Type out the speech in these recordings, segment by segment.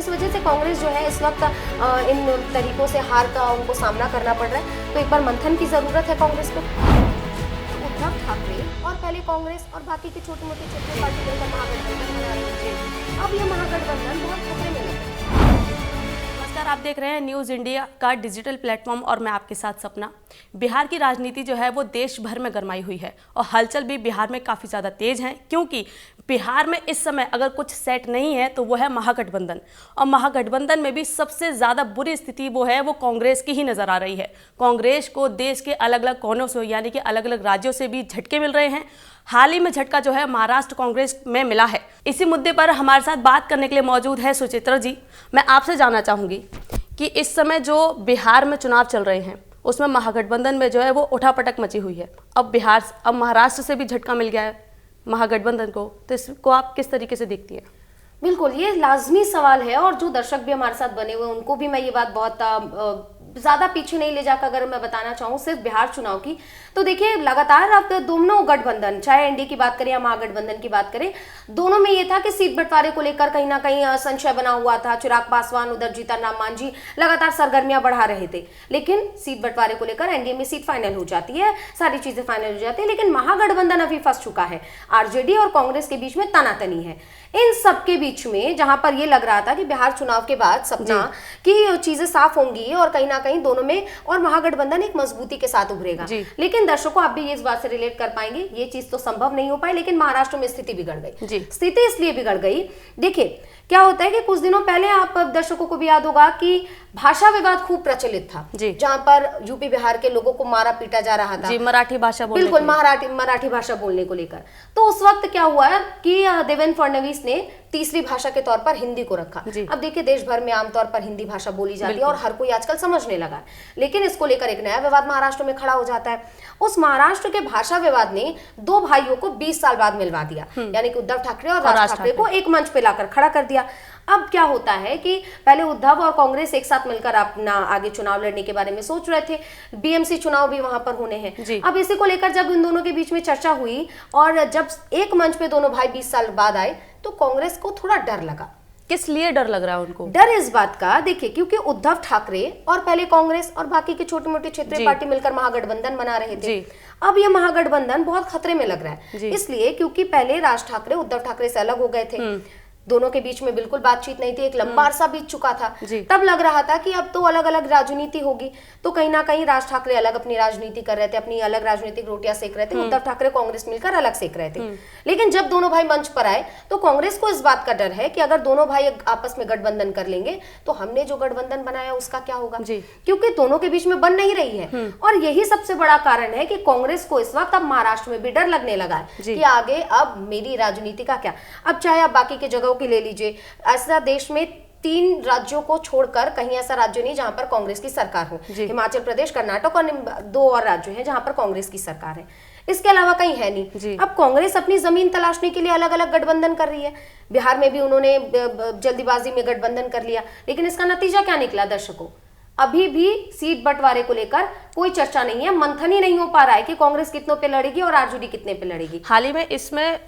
इस वजह से कांग्रेस जो है इस वक्त इन तरीकों से हार का उनको सामना करना पड़ रहा है। तो एक बार मंथन की जरूरत है कांग्रेस को। उद्धव ठाकरे और पहले कांग्रेस और बाकी की छोटी मोटी क्षेत्रीय पार्टी मिलकर महागठबंधन बना रही है। अब ये महागठबंधन बहुत खतरे में लग रहा है। नमस्कार, आप देख रहे हैं न्यूज़ इंडिया का डिजिटल प्लेटफॉर्म और मैं आपके साथ सपना। बिहार की राजनीति जो है वो देश भर में गरमाई हुई है और हलचल भी बिहार में काफ़ी ज़्यादा तेज है, क्योंकि बिहार में इस समय अगर कुछ सेट नहीं है तो वो है महागठबंधन। और महागठबंधन में भी सबसे ज़्यादा बुरी स्थिति वो है वो कांग्रेस की ही नज़र आ रही है। कांग्रेस को देश के अलग अलग कोनों से यानी कि अलग अलग राज्यों से भी झटके मिल रहे हैं। हाल ही में झटका जो है महाराष्ट्र कांग्रेस में मिला है। इसी मुद्दे पर हमारे साथ बात करने के लिए मौजूद है सुचित्रा जी। मैं आपसे जानना चाहूँगी कि इस समय जो बिहार में चुनाव चल रहे हैं उसमें महागठबंधन में जो है वो उठापटक मची हुई है। अब महाराष्ट्र से भी झटका मिल गया है महागठबंधन को, तो इसको आप किस तरीके से देखती हैं? बिल्कुल, ये लाजमी सवाल है और जो दर्शक भी हमारे साथ बने हुए उनको भी मैं ये बात बहुत ज्यादा पीछे नहीं ले जाकर अगर मैं बताना चाहूँ सिर्फ बिहार चुनाव की, तो देखिए लगातार अब दोनों गठबंधन, चाहे एनडीए की बात करें या महागठबंधन की बात करें, दोनों में ये था कि सीट बंटवारे को लेकर कहीं ना कहीं संशय बना हुआ था। चिराग पासवान, उधर जीतन राम मांझी लगातार सरगर्मियां बढ़ा रहे थे, लेकिन सीट बंटवारे को लेकर एनडीए में सीट फाइनल हो जाती है, सारी चीजें फाइनल हो जाती है, लेकिन महागठबंधन अभी फंस चुका है। आरजेडी और कांग्रेस के बीच में तनातनी है। इन सबके बीच में जहां पर ये लग रहा था कि बिहार चुनाव के बाद सपना की चीजें साफ होंगी और कहीं ना कहीं दोनों में और महागठबंधन एक मजबूती के साथ उभरेगा, लेकिन दर्शकों आप भी इस बात से रिलेट कर पाएंगे, ये चीज तो संभव नहीं हो पाई। लेकिन महाराष्ट्र में स्थिति बिगड़ गई। स्थिति इसलिए बिगड़ गई, देखिए क्या होता है कि कुछ दिनों पहले आप दर्शकों को भी याद होगा कि भाषा विवाद खूब प्रचलित था, जहां पर यूपी बिहार के लोगों को मारा पीटा जा रहा था मराठी भाषा बोलने, बिल्कुल मराठी भाषा बोलने को लेकर। तो उस वक्त क्या हुआ कि देवेंद्र फडणवीस ने तीसरी भाषा के तौर पर हिंदी को रखा। अब देखिए देश भर में आमतौर पर हिंदी भाषा बोली जाती है और हर कोई आजकल समझने लगा, लेकिन इसको लेकर एक नया विवाद महाराष्ट्र में खड़ा हो जाता है। उस महाराष्ट्र के भाषा विवाद ने दो भाइयों को 20 साल बाद मिलवा दिया, यानी कि उद्धव ठाकरे और राज ठाकरे को एक मंच पे लाकर खड़ा कर दिया। अब क्या होता है कि पहले उद्धव और कांग्रेस एक साथ मिलकर अपना आगे चुनाव लड़ने के बारे में सोच रहे थे, बीएमसी चुनाव भी वहां पर होने हैं। अब इसी को लेकर जब इन दोनों के बीच में चर्चा हुई और जब एक मंच पे दोनों भाई 20 साल बाद आए तो कांग्रेस को थोड़ा डर लगा। किस लिए डर लग रहा है उनको? डर इस बात का, देखिए क्योंकि उद्धव ठाकरे और पहले कांग्रेस और बाकी की छोटी मोटी क्षेत्रीय पार्टी मिलकर महागठबंधन बना रहे थे। अब ये महागठबंधन बहुत खतरे में लग रहा है, इसलिए क्योंकि पहले राज ठाकरे उद्धव ठाकरे से अलग हो गए थे, दोनों के बीच में बिल्कुल बातचीत नहीं थी, एक लंबा अरसा बीत चुका था। तब लग रहा था कि अब तो अलग अलग राजनीति होगी, तो कहीं ना कहीं राज ठाकरे अलग अपनी राजनीति कर रहे थे, अपनी अलग राजनीतिक रोटियां सेक रहे थे, उद्धव ठाकरे कांग्रेस मिलकर अलग सेक रहे थे। लेकिन जब दोनों भाई मंच पर आए तो कांग्रेस को इस बात का डर है कि अगर दोनों भाई आपस में गठबंधन कर लेंगे तो हमने जो गठबंधन बनाया उसका क्या होगा, क्योंकि दोनों के बीच में बन नहीं रही है। और यही सबसे बड़ा कारण है कि कांग्रेस को इस वक्त अब महाराष्ट्र में भी डर लगने लगा है कि आगे अब मेरी राजनीति का क्या। अब चाहे आप बाकी की जगहों की ले लीजिए, ऐसा देश में 3 राज्यों को छोड़कर कहीं ऐसा राज्य नहीं जहां पर कांग्रेस की सरकार हो। हिमाचल प्रदेश, कर्नाटक और 2 और राज्य हैं जहां पर कांग्रेस की सरकार है, इसके अलावा कहीं है नहीं। अब कांग्रेस अपनी जमीन तलाशने के लिए अलग अलग गठबंधन कर रही है। बिहार में भी उन्होंने जल्दीबाजी में गठबंधन कर लिया, लेकिन इसका नतीजा क्या निकला दर्शकों? अभी भी सीट बंटवारे को लेकर कोई चर्चा नहीं है, मंथन ही नहीं हो पा रहा है कि कांग्रेस कितनों पे लड़ेगी और आरजेडी कितने पे लड़ेगी। हाल ही में इसमें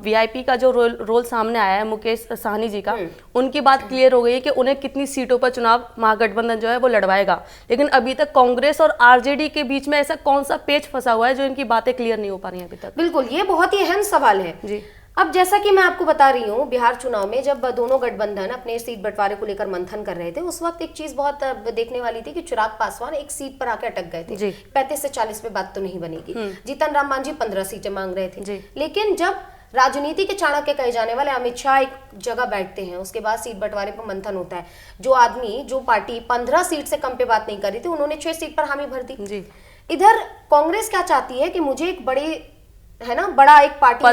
वीआईपी का जो रोल सामने आया है मुकेश साहनी जी का, उनकी बात क्लियर हो गई है कि उन्हें कितनी सीटों पर चुनाव महागठबंधन जो है वो लड़वाएगा, लेकिन अभी तक कांग्रेस और आरजेडी के बीच में ऐसा कौन सा पेच फंसा हुआ है जो इनकी बातें क्लियर नहीं हो पा रही है अभी तक? बिल्कुल, ये बहुत ही अहम सवाल है जी। अब जैसा कि मैं आपको बता रही हूँ, बिहार चुनाव में जब दोनों गठबंधन अपने सीट बंटवारे को लेकर मंथन कर रहे थे, उस वक्त एक चीज बहुत देखने वाली थी कि चिराग पासवान एक सीट पर आके अटक गए थे। 35 से 40 पे बात तो नहीं बनेगी। जीतन राम मांझी 15 सीटें मांग रहे थे, लेकिन जब राजनीति के चाणक्य कहे जाने वाले अमित शाह एक जगह बैठते हैं, उसके बाद सीट बंटवारे पर मंथन होता है, जो पार्टी 15 सीट से कम पे बात नहीं कर रही थी, उन्होंने 6 सीट पर हामी भर दी। इधर कांग्रेस क्या चाहती है कि मुझे एक बड़ा एक पार्टी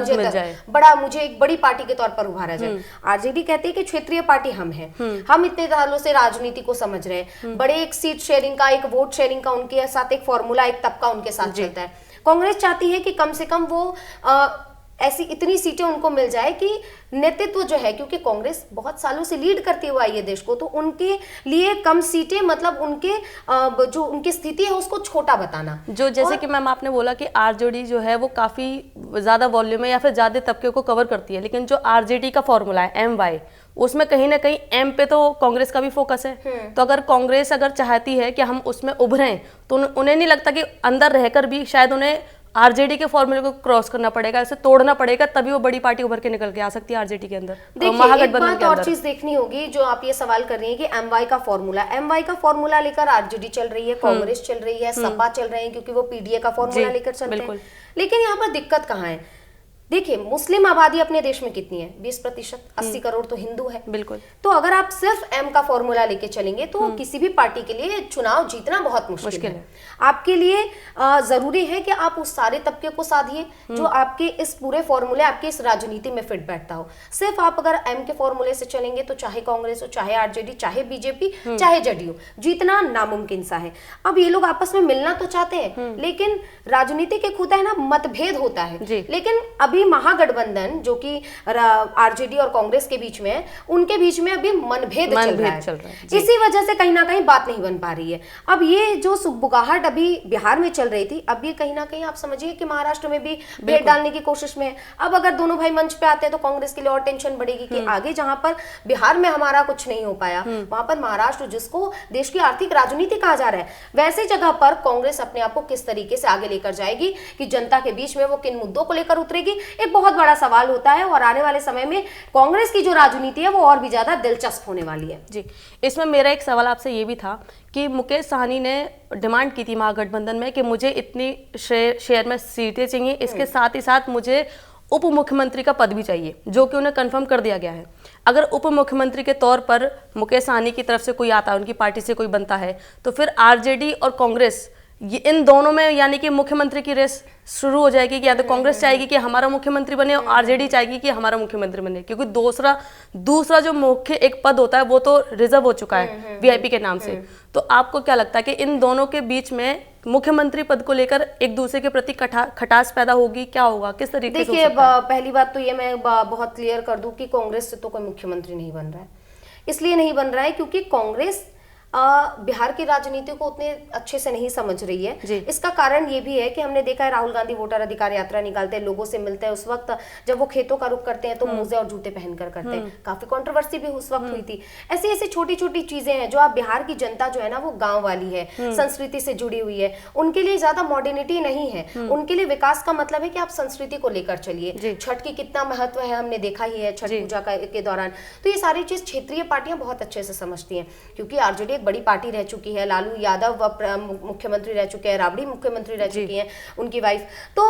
मुझे एक बड़ी पार्टी के तौर पर उभारा जाए। आरजेडी कहती है कि क्षेत्रीय पार्टी हम हैं, हम इतने सालों से राजनीति को समझ रहे हैं, बड़े एक सीट शेयरिंग का, एक वोट शेयरिंग का उनके साथ एक फॉर्मूला, एक तबका उनके साथ चलता है। कांग्रेस चाहती है कि कम से कम वो ऐसी इतनी सीटें उनको मिल जाए कि नेतृत्व जो है, क्योंकि कांग्रेस बहुत सालों से लीड करती हुई आई है देश को, तो उनके लिए कम सीटें मतलब उनके जो उनकी स्थिति है उसको छोटा बताना। जो जैसे कि मैम आपने बोला कि आरजेडी जो है वो काफी ज्यादा वॉल्यूम में या फिर ज्यादा तबके को कवर करती है, लेकिन जो आरजेडी का फॉर्मूला है MY उसमें कहीं ना कहीं एम पे तो कांग्रेस का भी फोकस है। तो अगर कांग्रेस अगर चाहती है कि हम उसमें उभरें, तो उन्हें नहीं लगता कि अंदर रहकर भी शायद उन्हें आरजेडी के फॉर्मूले को क्रॉस करना पड़ेगा, इसे तोड़ना पड़ेगा, तभी वो बड़ी पार्टी उभर के निकल के आ सकती है आरजेडी के अंदर, महागठबंधन के अंदर। और चीज देखनी होगी, जो आप ये सवाल कर रही हैं कि एमवाई का फॉर्मूला लेकर आरजेडी चल रही है, कांग्रेस चल रही है, सपा चल रहे हैं, क्योंकि वो पीडीए का फॉर्मूला लेकर चलते हैं। लेकिन यहाँ पर दिक्कत कहाँ है? देखिए, मुस्लिम आबादी अपने देश में कितनी है? 20%, 80 करोड़ तो हिंदू है। बिल्कुल। तो अगर आप सिर्फ एम का फॉर्मूला लेके चलेंगे तो किसी भी पार्टी के लिए चुनाव जीतना बहुत मुश्किल है। आपके लिए जरूरी है कि आप उस सारे तबके को साधिए जो आपके इस पूरे फॉर्मूले, आपके इस राजनीति में फिट बैठता हो। सिर्फ आप अगर एम के फॉर्मूले से चलेंगे तो चाहे कांग्रेस हो, चाहे आरजेडी, चाहे बीजेपी, चाहे जेडीयू, जीतना नामुमकिन सा है। अब ये लोग आपस में मिलना तो चाहते हैं, लेकिन राजनीति के खुदा है ना, मतभेद होता है। लेकिन अभी महागठबंधन जो कि आरजेडी और कांग्रेस के बीच में है, उनके बीच में अभी मनभेद चल रहा है। इसी वजह से कहीं ना कहीं बात नहीं बन पा रही है। अब ये जो सुगबुगाहट अभी बिहार में चल रही थी, अब ये कहीं ना कहीं आप समझिए कि महाराष्ट्र में भी भेद डालने की कोशिश में है। अब अगर दोनों भाई मंच पे आते हैं तो कांग्रेस के लिए और टेंशन बढ़ेगी कि आगे जहां पर बिहार में हमारा कुछ नहीं हो पाया, वहां पर महाराष्ट्र, जिसको देश की आर्थिक राजनीति कहा जा रहा है, वैसे जगह पर कांग्रेस अपने आप को किस तरीके से आगे लेकर जाएगी, कि जनता के बीच में वो किन मुद्दों को लेकर उतरेगी, एक बहुत बड़ा सवाल होता है। और आने वाले समय में कांग्रेस की जो राजनीति है वो और भी ज्यादा दिलचस्प होने वाली है। जी, इसमें मेरा एक सवाल आपसे ये भी था कि मुकेश साहनी ने डिमांड की थी महागठबंधन में कि मुझे इतनी शेयर में सीटें चाहिए, इसके साथ ही साथ मुझे उप मुख्यमंत्री का पद भी चाहिए, जो कि उन्हें कंफर्म कर दिया गया है। अगर उप मुख्यमंत्री के तौर पर मुकेश साहनी की तरफ से कोई आता है, उनकी पार्टी से कोई बनता है, तो फिर आरजेडी और कांग्रेस इन दोनों में यानी कि मुख्यमंत्री की रेस शुरू हो जाएगी कि या तो कांग्रेस चाहेगी कि हमारा मुख्यमंत्री बने और आरजेडी चाहेगी कि हमारा मुख्यमंत्री बने, क्योंकि दूसरा जो मुख्य एक पद होता है वो तो रिजर्व हो चुका है वीआईपी के नाम से। तो आपको क्या लगता है कि इन दोनों के बीच में मुख्यमंत्री पद को लेकर एक दूसरे के प्रति खटास पैदा होगी, क्या होगा, किस तरीके से? देखिए, पहली बात तो ये मैं बहुत क्लियर कर दूं कि कांग्रेस से तो कोई मुख्यमंत्री नहीं बन रहा है। इसलिए नहीं बन रहा है क्योंकि कांग्रेस बिहार की राजनीति को उतने अच्छे से नहीं समझ रही है। इसका कारण ये भी है कि हमने देखा है राहुल गांधी वोटर अधिकार यात्रा निकालते हैं, लोगों से मिलते हैं। उस वक्त जब वो खेतों का रुख करते हैं तो मोजे और जूते पहनकर करते हैं। काफी कंट्रोवर्सी भी उस वक्त हुई थी। ऐसी ऐसी छोटी छोटी चीजें हैं जो आप, बिहार की जनता जो है ना वो गांव वाली है, संस्कृति से जुड़ी हुई है, उनके लिए ज्यादा मॉडर्निटी नहीं है। उनके लिए विकास का मतलब है कि आप संस्कृति को लेकर चलिए। छठ की कितना महत्व है हमने देखा ही है छठ पूजा के दौरान। तो ये सारी चीज क्षेत्रीय पार्टियां बहुत अच्छे से समझती हैं, क्योंकि आरजेडी बड़ी पार्टी रह चुकी है, लालू यादव मुख्यमंत्री रह चुके हैं, राबड़ी मुख्यमंत्री रह चुकी हैं, उनकी वाइफ, तो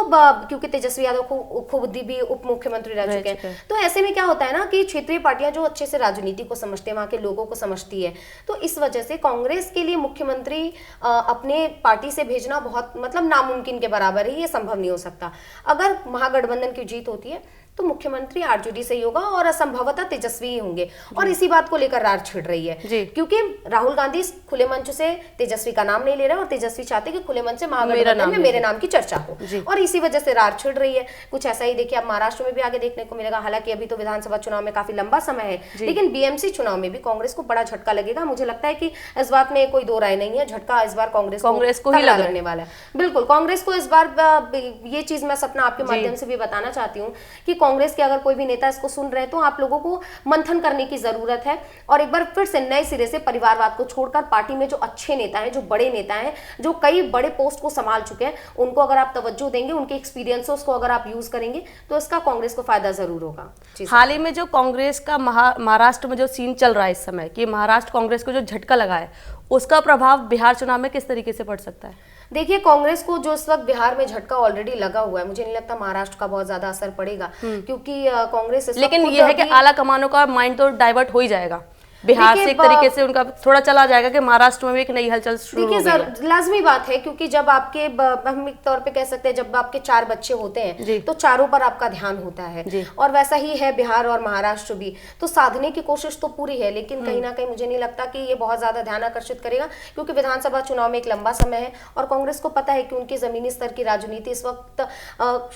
क्योंकि तेजस्वी यादव खुद भी उप मुख्यमंत्री रह चुके हैं। तो ऐसे में क्या होता है ना कि क्षेत्रीय पार्टियां जो अच्छे से राजनीति को समझते हैं, वहां के लोगों को समझती है, तो इस वजह से कांग्रेस के लिए मुख्यमंत्री अपने पार्टी से भेजना बहुत मतलब नामुमकिन के बराबर है। ये संभव नहीं हो सकता। अगर महागठबंधन की जीत होती है तो मुख्यमंत्री आरजेडी से ही होगा और असंभवतः तेजस्वी ही होंगे। और इसी बात को लेकर रार छिड़ रही है, क्योंकि राहुल गांधी खुले मंच से तेजस्वी का नाम नहीं ले रहे और तेजस्वी चाहते कि खुले मंच से महागठबंधन में मेरे नाम की चर्चा हो, और इसी वजह से रार छिड़ रही है। कुछ ऐसा ही देखिए अब महाराष्ट्र में भी आगे देखने को मिलेगा। हालांकि अभी तो विधानसभा चुनाव में काफी लंबा समय है, लेकिन बीएमसी चुनाव में भी कांग्रेस को बड़ा झटका लगेगा। मुझे लगता है कि इस बात में कोई दो राय नहीं है, झटका इस बार कांग्रेस को ही लगने वाला है। बिल्कुल, कांग्रेस को इस बार ये चीज मैं सपना आपके माध्यम से भी बताना चाहती हूँ कि कांग्रेस के अगर कोई भी नेता इसको सुन रहे हैं तो आप लोगों को मंथन करने की जरूरत है और एक बार फिर से नए सिरे से परिवारवाद को छोड़कर पार्टी में जो अच्छे नेता हैं, जो बड़े नेता हैं, जो कई बड़े पोस्ट को संभाल चुके हैं, उनको अगर आप तवज्जो देंगे, उनके एक्सपीरियंसेस को अगर आप यूज करेंगे तो इसका कांग्रेस को फायदा जरूर होगा। हाल ही में जो कांग्रेस का महाराष्ट्र में जो सीन चल रहा है इस समय कि महाराष्ट्र कांग्रेस को जो झटका लगा है, उसका प्रभाव बिहार चुनाव में किस तरीके से पड़ सकता है? देखिए, कांग्रेस को जो इस वक्त बिहार में झटका ऑलरेडी लगा हुआ है, मुझे नहीं लगता महाराष्ट्र का बहुत ज्यादा असर पड़ेगा, क्योंकि कांग्रेस, लेकिन यह है कि आला कमानों का माइंड तो डाइवर्ट हो ही जाएगा बिहार से, एक तरीके से उनका थोड़ा चला जाएगा कि महाराष्ट्र में भी एक नई हलचल शुरू हो गई है। लाजमी बात है, क्योंकि जब आपके, हम एक तौर पे कह सकते हैं, जब आपके 4 बच्चे होते हैं तो चारों पर आपका ध्यान होता है, और वैसा ही है बिहार और महाराष्ट्र भी। तो साधने की कोशिश तो पूरी है, लेकिन कहीं ना कहीं मुझे नहीं लगता कि ये बहुत ज्यादा ध्यान आकर्षित करेगा, क्योंकि विधानसभा चुनाव में एक लंबा समय है और कांग्रेस को पता है कि उनकी जमीनी स्तर की राजनीति इस वक्त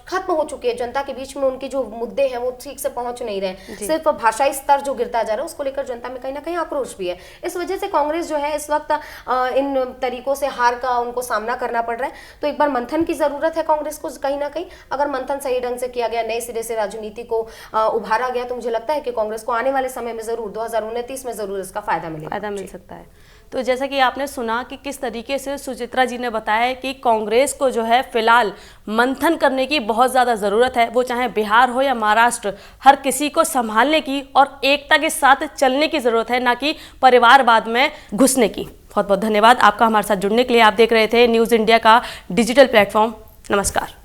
खत्म हो चुकी है। जनता के बीच में उनके जो मुद्दे हैं वो ठीक से पहुंच नहीं रहे, सिर्फ भाषाई स्तर जो गिरता जा रहा है उसको लेकर जनता में कहीं ना ना कहीं आक्रोश भी है। इस वजह से कांग्रेस जो है इस वक्त इन तरीकों से हार का उनको सामना करना पड़ रहा है। तो एक बार मंथन की जरूरत है कांग्रेस को कहीं ना कहीं। अगर मंथन सही ढंग से किया गया, नए सिरे से राजनीति को उभारा गया, तो मुझे लगता है कि कांग्रेस को आने वाले समय में जरूर 2029 में जरूर इसका फायदा मिल सकता है। तो जैसा कि आपने सुना कि किस तरीके से सुचित्रा जी ने बताया कि कांग्रेस को जो है फिलहाल मंथन करने की बहुत ज़्यादा ज़रूरत है, वो चाहे बिहार हो या महाराष्ट्र, हर किसी को संभालने की और एकता के साथ चलने की ज़रूरत है, ना कि परिवारवाद में घुसने की। बहुत बहुत धन्यवाद आपका हमारे साथ जुड़ने के लिए। आप देख रहे थे न्यूज़ इंडिया का डिजिटल प्लेटफॉर्म। नमस्कार।